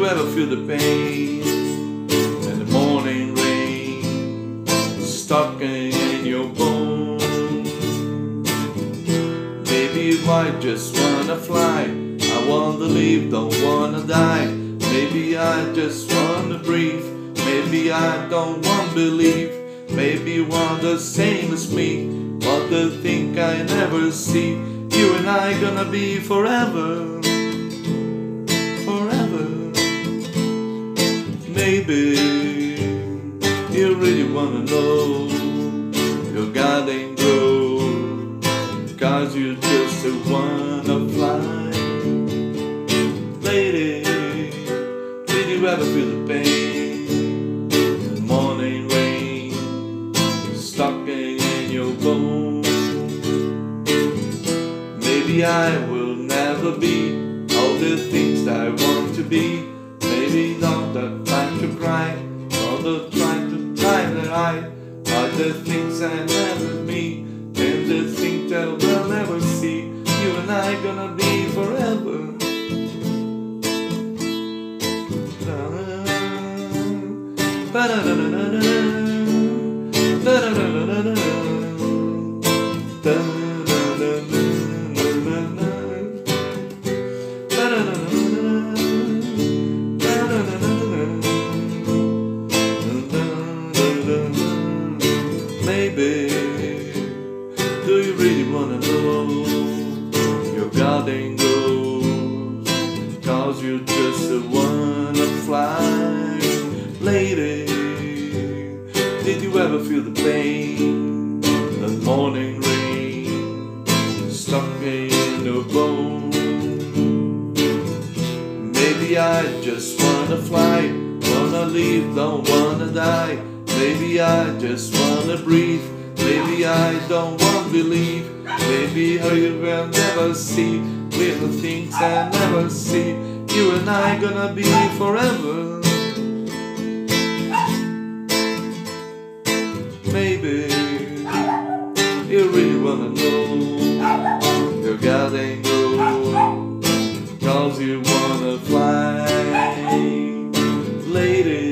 ever feel the pain and the morning rain stuck in your bones? Maybe I just wanna fly, I wanna live, don't wanna die. Maybe I just wanna breathe, maybe I don't wanna believe. Maybe you are the same as me, but the thing I never see. You and I gonna be forever, forever. Maybe you really wanna know your God ain't grow, 'cause you just wanna fly. Lady, did you ever feel the pain, the morning rain stuck in your bones? Maybe I will never be all the things that I want to be. Maybe not the time to cry, not the time to tie the eye. Are the things I never be, and the things that we'll never see. You and I gonna be forever. Maybe, do you really wanna know your God ain't goes, 'cause you just wanna fly. Lady, did you ever feel the pain, the morning rain stuck in your bone? Maybe I just wanna fly, wanna live, don't wanna die. Maybe I just wanna breathe, maybe I don't wanna believe. Maybe you will never see little things I never see. You and I gonna be forever. Maybe you really wanna know your God ain't grow, 'cause you wanna fly. Lady,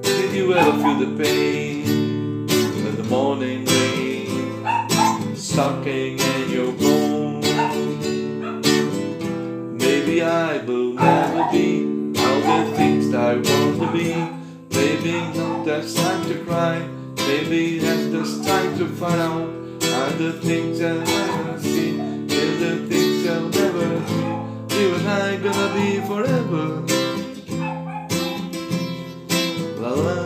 did you ever feel the pain when the morning rain stuck in your bones? Maybe I will never be all the things that I want to be. Maybe not that's time to cry, maybe that's just time to find out. Are the things I'll never see, and the things I'll never see. You and I gonna be forever. La la.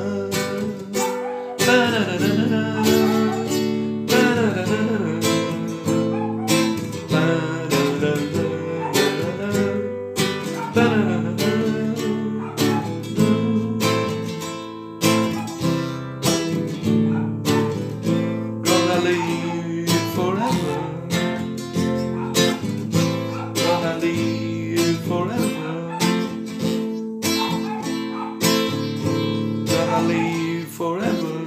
Gonna live forever. Gonna live forever. Gonna live forever.